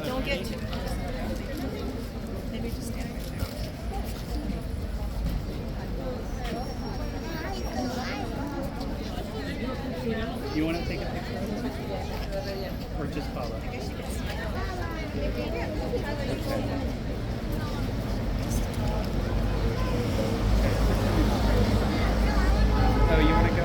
Don't get too close. Maybe just stand right there. You want to take a picture of it? Or just follow? I guess you can stand. Oh, you want to go?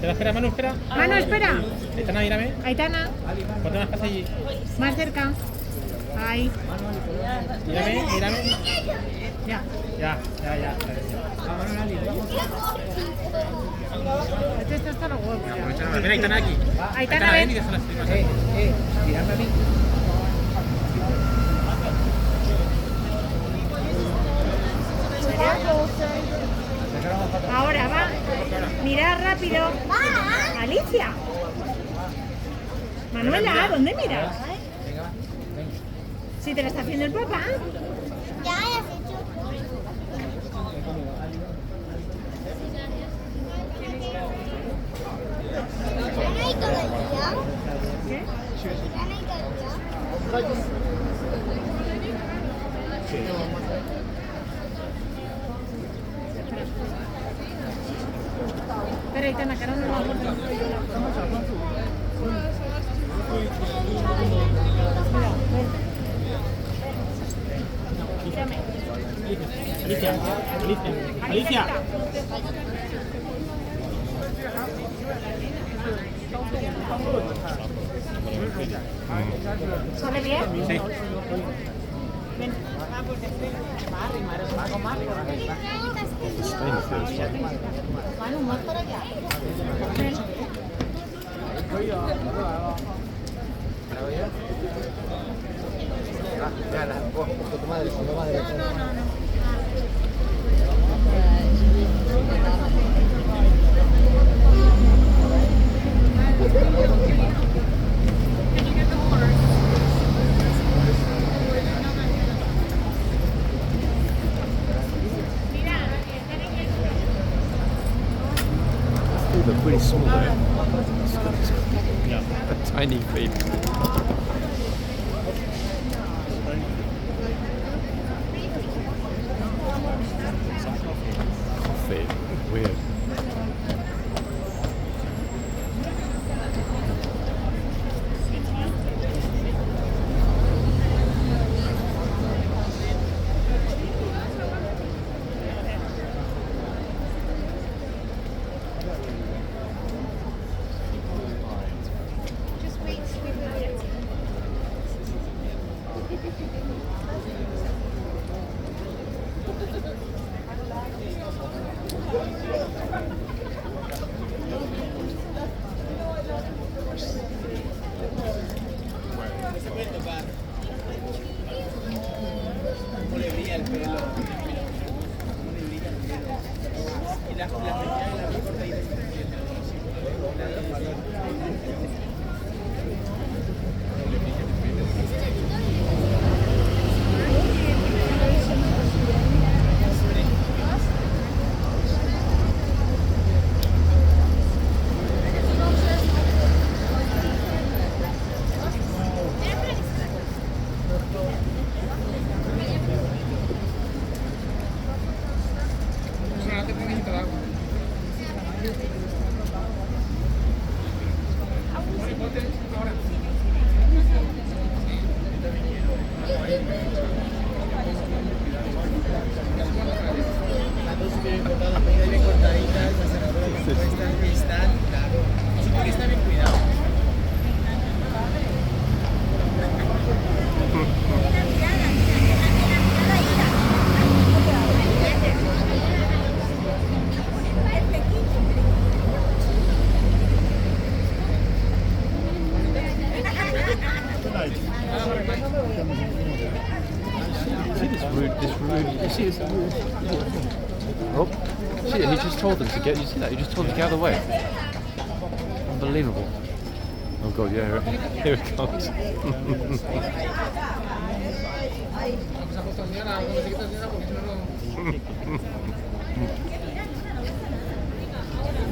Espera, Manu, espera. Manu, espera. Aitana, mírame. Aitana, ¿Cuánto más pasa allí? más cerca. Ahí. Mírame, mírame. Ya. Ya. Este está hasta los huevos. ya. Ven, Aitana, aquí. Aitana, ven. y que son las primas. Mirarme a mí. Ahora va. Mira rápido. Alicia. Manuela, ¿dónde miras? Si te la está haciendo el papá. Ya has hecho. ¿Gana y todavía? ¿Qué? ¿Gana y todavía? Espera, Aitana, que ahora no la puedo. Alicia. ¿Sale bien? Sí. Ven. Manu, más para allá. Ven. tu madre, con tu madre. They're pretty small there. Yeah. Tiny feet. Coffee. Weird. Just wait. ¿Cómo le brilla el pelo? ¿Cómo le brilla el pelo? Y la pequeña y la recorta ahí. Las dos bien cortadas, bien cortaditas, las cerraduras compuestas, cristal, claro. Sí, porque está bien cuidado. See this rude, you see this? Oh, see it, he just told them to get, you see that? He just told them to get out of the way. Unbelievable. Oh god, yeah, here it comes.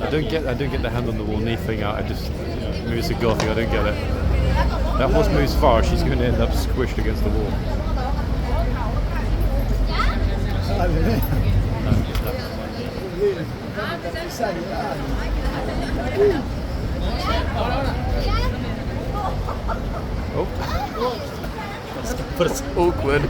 I don't get the hand on the wall knee thing out. I just, maybe it's a girl thing, I don't get it. That horse moves far, she's going to end up squished against the wall. Oh, but it's awkward.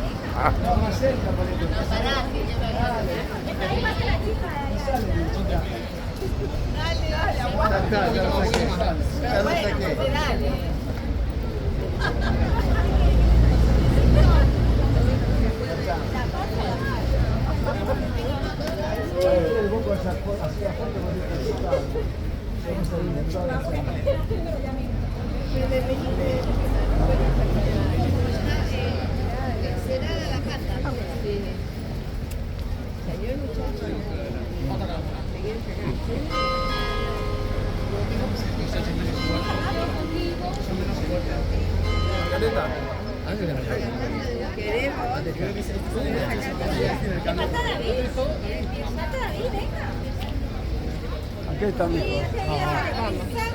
Aquí está mi hijo.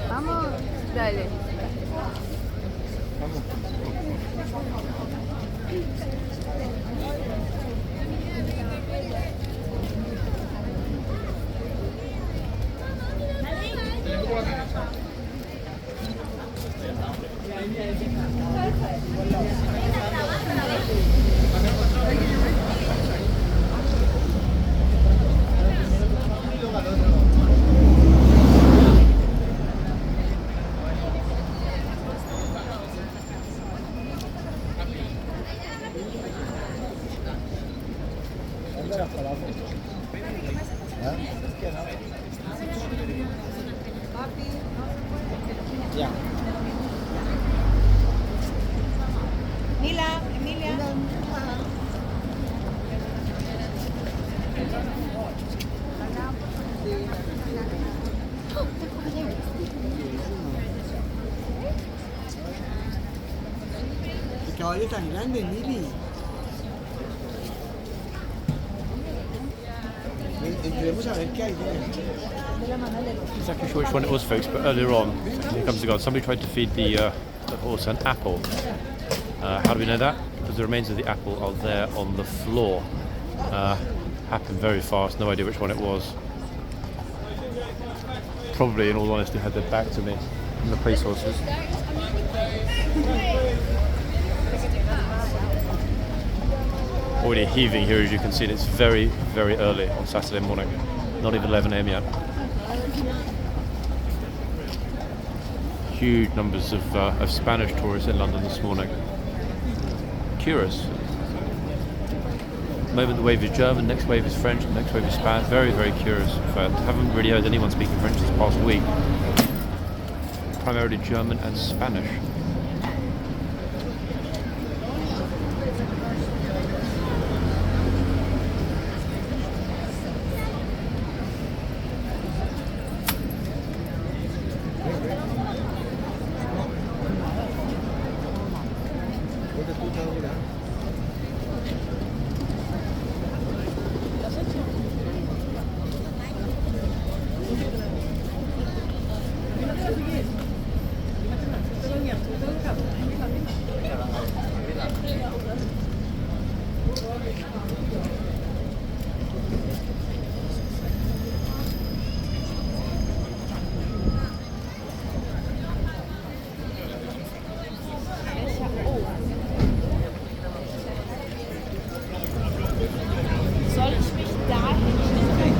Vamos, dale. Ya. Mila, El caballo tan grande, Mili. Queremos saber qué hay. Exactly sure which one it was, folks, but earlier on, here comes the guard. Somebody tried to feed the horse an apple. How do we know that? Because the remains of the apple are there on the floor. Happened very fast, no idea which one it was. Probably, in all honesty, had their back to me, and the police horses. Already heaving here, as you can see, and it's very, very early on Saturday morning. Not even 11 AM yet. Huge numbers of Spanish tourists in London this morning. Curious. At the moment the wave is German, next wave is French, the next wave is Spanish. Very, very curious. In fact, I haven't really heard anyone speaking French this past week. Primarily German and Spanish. Soll ich mich da hinstellen?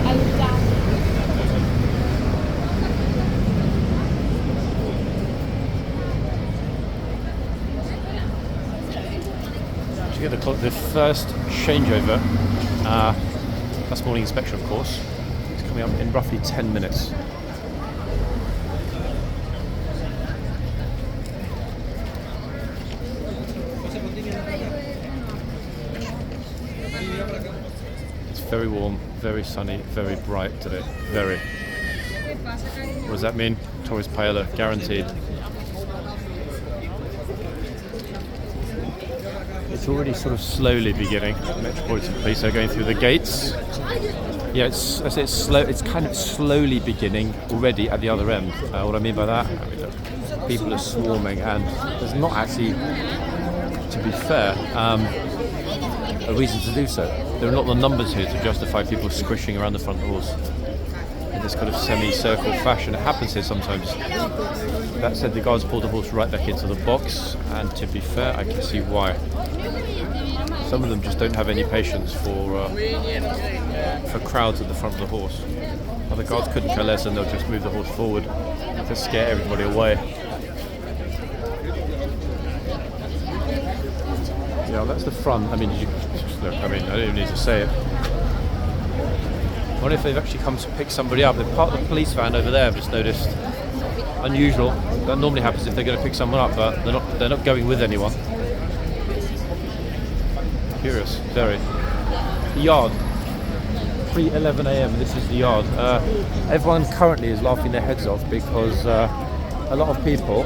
Also da. To get the first changeover, that's morning inspection, of course. It's coming up in roughly 10 minutes. It's very warm, very sunny, very bright today. Very. What does that mean? Torres Paella, guaranteed. It's already sort of slowly beginning. Metropolitan Police are going through the gates. Yeah, it's slow. It's kind of slowly beginning already at the other end. What I mean by that, I mean, look, people are swarming, and there's not actually, to be fair, a reason to do so. There are not the numbers here to justify people squishing around the front of the horse in this kind of semi-circle fashion. It happens here sometimes. That said, the guards pulled the horse right back into the box, and to be fair, I can see why. Some of them just don't have any patience for crowds at the front of the horse. Other guards couldn't care less, and they'll just move the horse forward to scare everybody away. Yeah, that's the front. I mean, you just look. I mean, I don't even need to say it. I wonder if they've actually come to pick somebody up. They've parked the police van over there, I've just noticed. Unusual. That normally happens if they're going to pick someone up, but they're not going with anyone. Curious, very. The yard. Pre-11 AM, this is the yard. Everyone currently is laughing their heads off because a lot of people,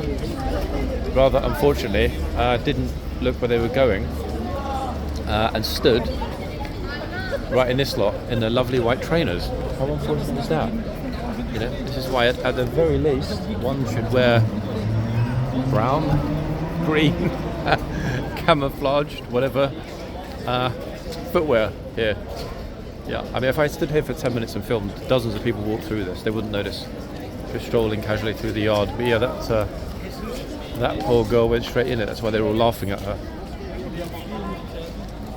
rather unfortunately, didn't look where they were going and stood right in this lot in the lovely white trainers. How unfortunate is that? You know, this is why at the very least one should wear brown, green, camouflaged, whatever footwear here. Yeah, I mean, if I stood here for 10 minutes and filmed dozens of people walk through this, they wouldn't notice. Just strolling casually through the yard. But yeah, that poor girl went straight in it. That's why they were all laughing at her.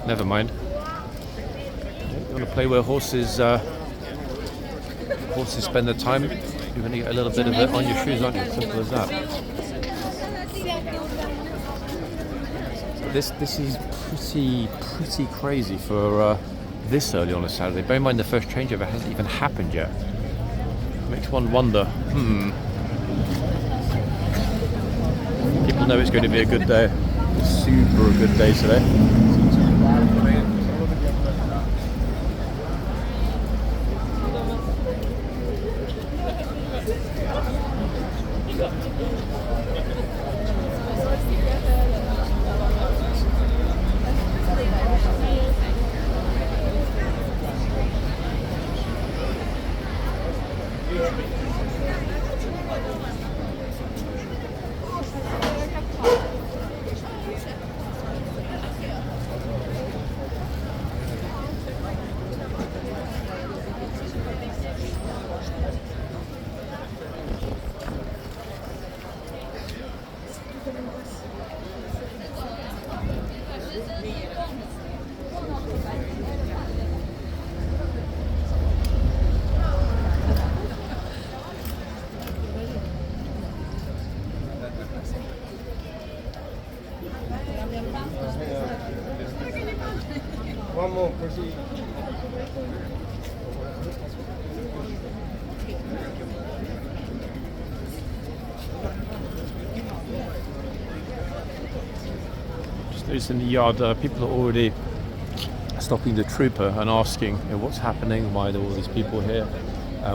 Never mind. You want to play where horses spend their time? You're going to get a little bit of it on your shoes, aren't you? Simple as that. This is pretty crazy for this early on a Saturday. Bear in mind the first changeover hasn't even happened yet. Makes one wonder. People know it's going to be a good day. Super good day today. One more, proceed. Just noticed in the yard, people are already stopping the trooper and asking, you know, what's happening, why are there all these people here,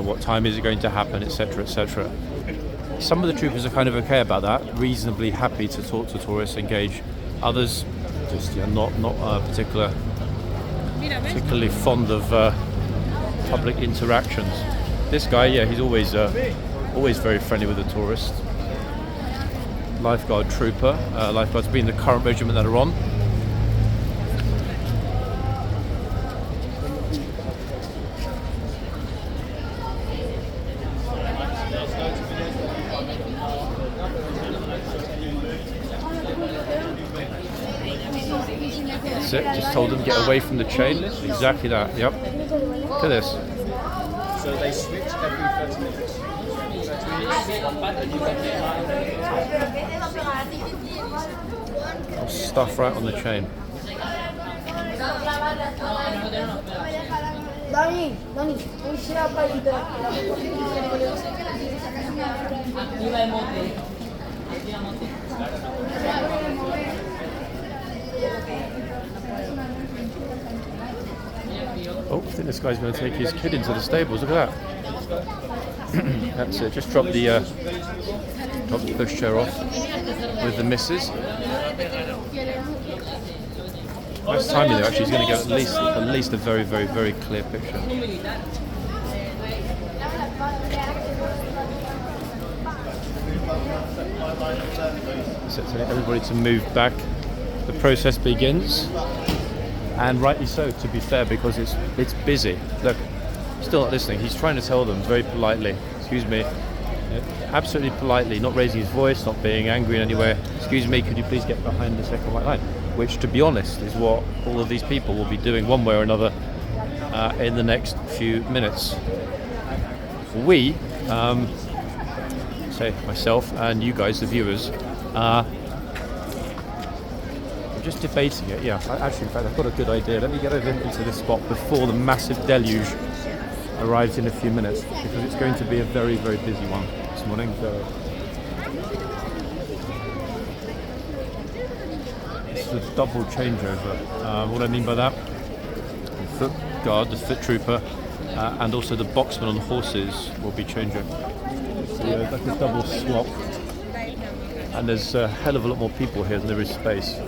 what time is it going to happen, etc., etc. Some of the troopers are kind of okay about that, reasonably happy to talk to tourists, engage. Others just not particularly fond of public interactions. This guy, yeah, he's always very friendly with the tourists. Lifeguard trooper, lifeguards being the current regiment that are on. That's it, just told them get away from the chain. Exactly that, yep. Look at this. So they switch every 30 minutes. I'll stuff right on the chain. Oh, I think this guy's going to take his kid into the stables. Look at that. That's it. Just drop the pushchair off with the missus. Nice timing there. Actually, he's going to get at least a very, very, very clear picture. So telling everybody to move back. The process begins. And rightly so, to be fair, because it's busy. Look, still not listening. He's trying to tell them very politely, excuse me, absolutely politely, not raising his voice, not being angry in any way. Excuse me, could you please get behind the second white line? Which, to be honest, is what all of these people will be doing one way or another in the next few minutes. We, say myself and you guys, the viewers, just debating it. Yeah, actually, in fact, I've got a good idea. Let me get over into this spot before the massive deluge arrives in a few minutes, because it's going to be a very, very busy one this morning. So it's a double changeover. What I mean by that, the foot guard, the foot trooper, and also the boxmen on the horses will be changing. So yeah, that's a double swap. And there's a hell of a lot more people here than there is space.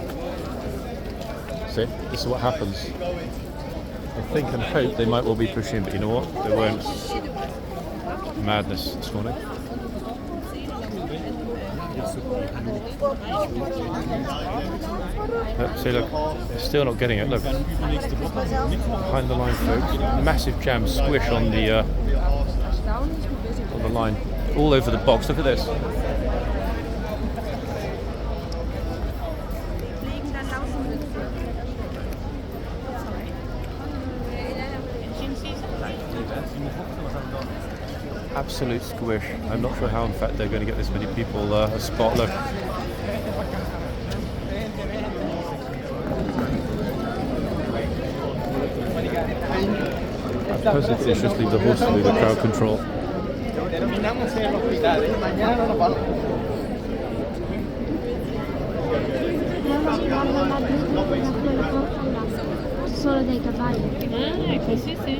See, this is what happens. I think and hope they might well be pushing, but you know what? They won't. Madness this morning. See, look, they're still not getting it. Look, behind the line, folks. Massive jam squish on the line, all over the box. Look at this. Absolute squish. I'm not sure how, in fact, they're going to get this many people a spot. Look. I suppose it's just leave the horse to do the crowd control. guarda la giù da quella porta là, solo dei cavalli. Così sì.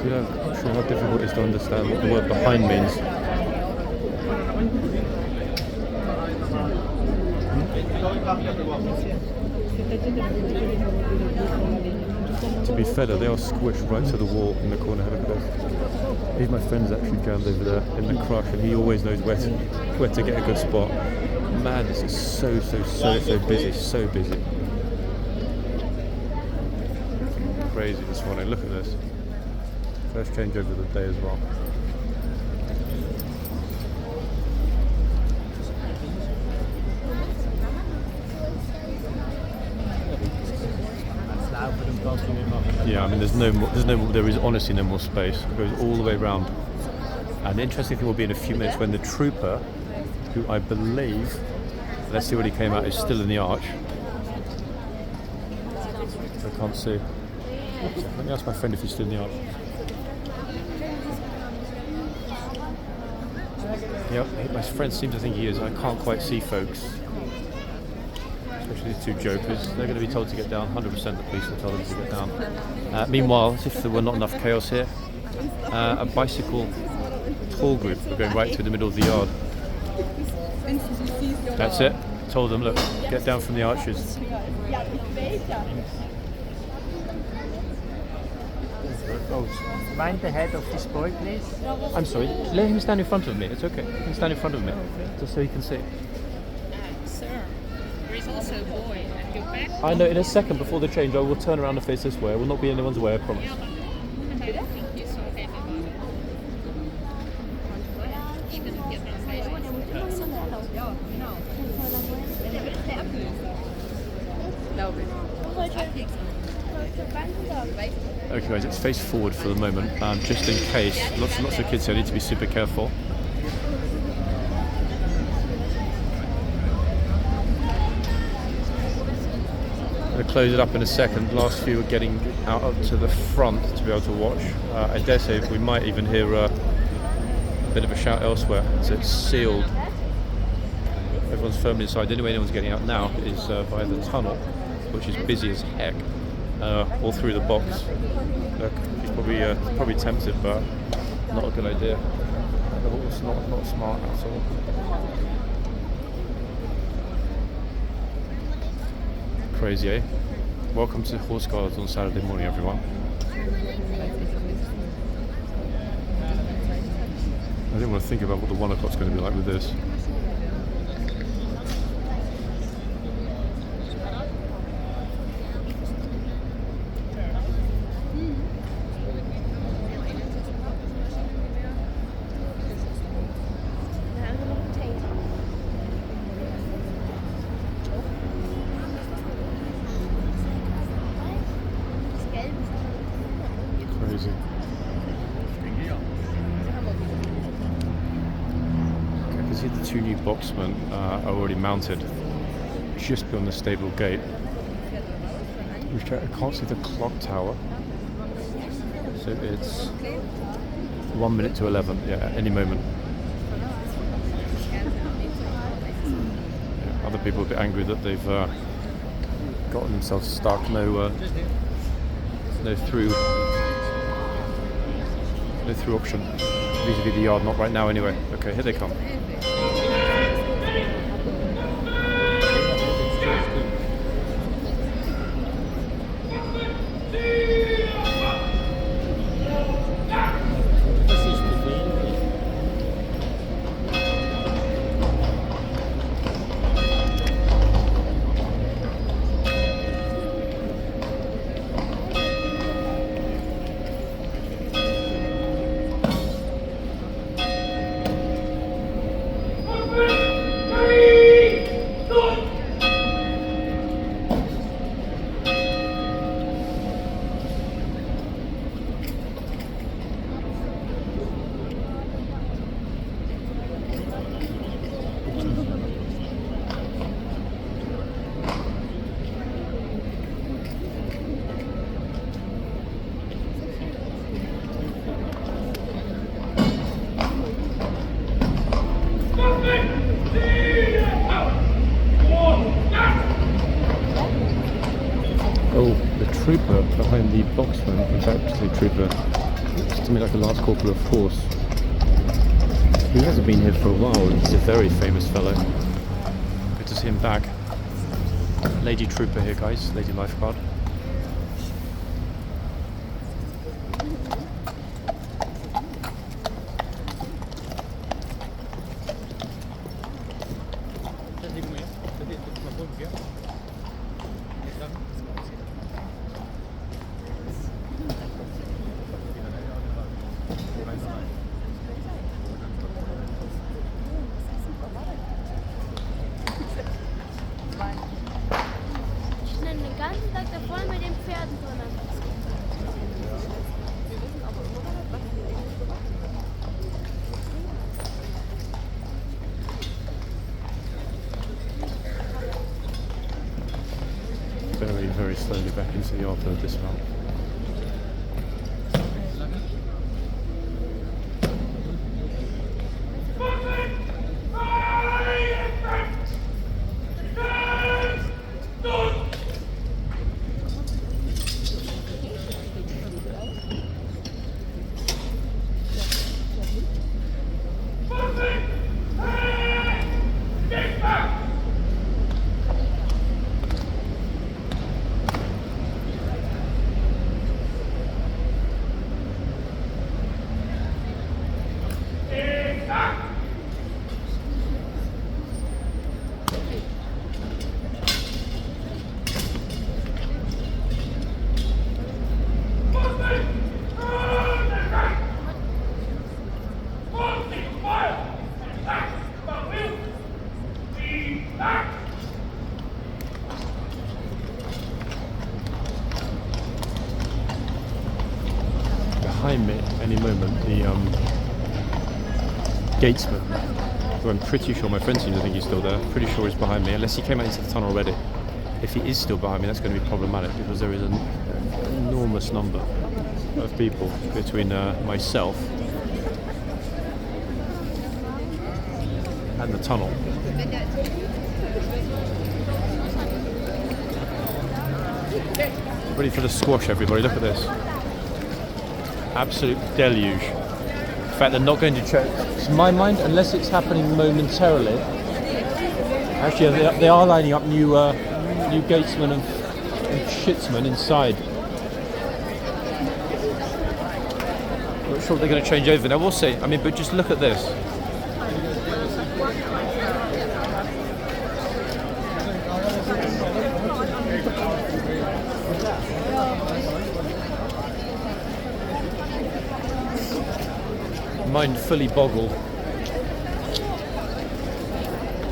You know, I'm not sure how difficult it is to understand what the word behind means. To be fair though, they are squished right to the wall in the corner. Look at this. He's my friend's actually jammed over there in the crush, and he always knows where to get a good spot. Man, this is so busy, so busy. Crazy this morning. Look at this. First changeover of the day as well. Yeah, I mean, there is honestly no more space. It goes all the way around. And the interesting thing will be in a few minutes when the trooper, who I believe, let's see what he came out, is still in the arch. I can't see. Let me ask my friend if he's still in the arch. Yep, my friend seems to think he is. I can't quite see folks. Especially the two jokers. They're going to be told to get down. 100% the police will tell them to get down. Meanwhile, as if there were not enough chaos here, a bicycle tour group are going right through the middle of the yard. That's it. Told them, look, get down from the arches. Mind the head of this boy, please. I'm sorry, let him stand in front of me. It's okay. He can stand in front of me, just so he can see. Sir, there is also a boy at your back. I know, in a second before the change, I will turn around and face this way. I will not be anyone's way, I promise. I don't think you're so happy about it. Even if you're not Okay guys, it's face forward for the moment, just in case. Lots of kids here, I need to be super careful. I'm going to close it up in a second. Last few are getting out up to the front to be able to watch. I dare say we might even hear a bit of a shout elsewhere. So it's sealed. Everyone's firmly inside. The only way anyone's getting out now is via the tunnel, which is busy as heck, all through the box. Look, he's probably tempted, but not a good idea. It's not smart at all. Crazy, eh? Welcome to Horseguards on Saturday morning, everyone. I didn't want to think about what the 1 o'clock's going to be like with this. Crazy. I can see the two new boxmen are already mounted just beyond the stable gate. Which I can't see the clock tower. So it's 1 minute to 11, yeah, at any moment. Yeah, other people are a bit angry that they've gotten themselves stuck. No through option vis-a-vis the yard, not right now anyway. Okay, here they come. trooper behind the boxman, in fact, the trooper, looks to me like a lance corporal of horse. He hasn't been here for a while, and he's a very famous fellow. Good to see him back. Lady trooper here, guys, lady lifeguard. Den ganzen Tag da voll mit den Pferden drin. Very, very slowly back into the yard for the dismount. Behind me, any moment, the gatesman, who I'm pretty sure, my friend seems to think he's still there, pretty sure he's behind me, unless he came out into the tunnel already. If he is still behind me, that's going to be problematic, because there is an enormous number of people between myself and the tunnel. Ready for the squash, everybody, look at this. Absolute deluge. In fact, they're not going to check. To my mind, unless it's happening momentarily. Actually, they are lining up new gatesmen and shitsmen inside. Not sure if they're going to change over. Now we'll see. I mean, but just look at this. Mind fully boggled.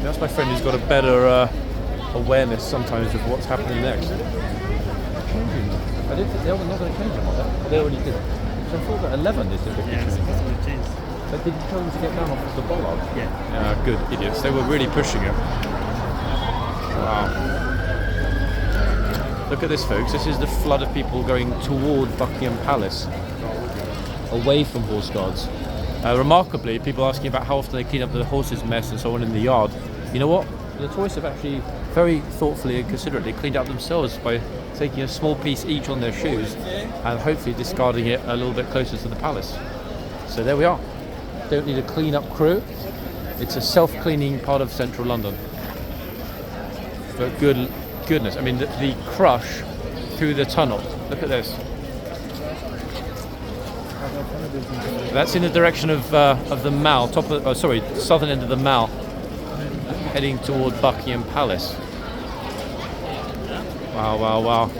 That's my friend who's got a better awareness sometimes of what's happening next. I didn't think they were not going to change them, are they? They already did. So I thought that 11 they did. Yeah, it's possible to change. But did you tell them to get down off the bollard? Yeah. Good idiots. They were really pushing it. Wow. Look at this, folks. This is the flood of people going toward Buckingham Palace, away from horse guards. Remarkably, people asking about how often they clean up the horses' mess and so on in the yard. You know what? The tourists have actually very thoughtfully and considerately cleaned up themselves by taking a small piece each on their shoes and hopefully discarding it a little bit closer to the palace. So there we are. Don't need a clean-up crew. It's a self-cleaning part of central London. But goodness, I mean the crush through the tunnel. Look at this. That's in the direction of the Mall, southern end of the Mall, heading toward Buckingham Palace. Wow, wow, wow.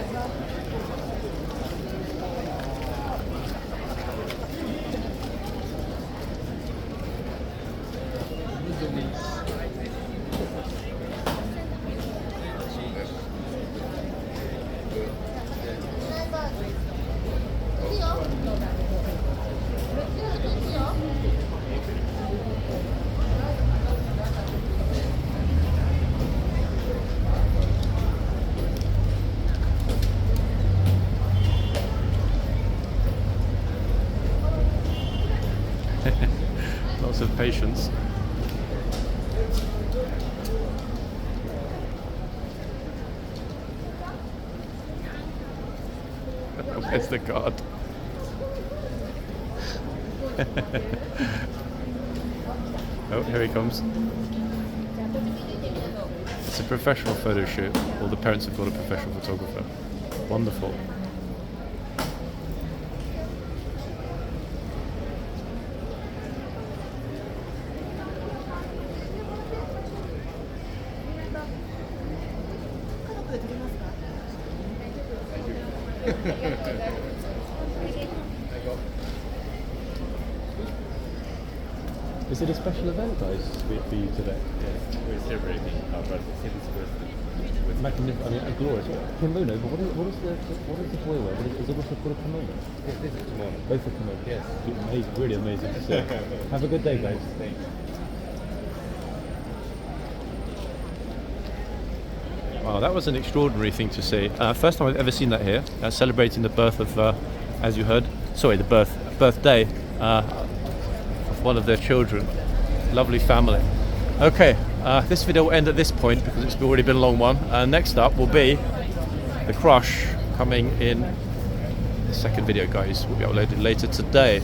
Lots of patience. There's the guard. Oh, here he comes. It's a professional photo shoot. All the parents have got a professional photographer. Wonderful. Is it a special event, guys, for you today? Yes, we're celebrating our brother's 7th birthday. Magnificent, I mean, glorious. Kimono, but what is the boy wear? Is it also called a kimono? Yes, this is tomorrow. Both are kimono. Yes. Amazing, really amazing to see. Have a good day, guys. Thanks. Wow, that was an extraordinary thing to see. First time I've ever seen that here. Celebrating the birth of, as you heard, the birthday of one of their children. Lovely family. Okay, this video will end at this point because it's already been a long one. Next up will be the crush coming in the second video, guys. Will be uploaded later today.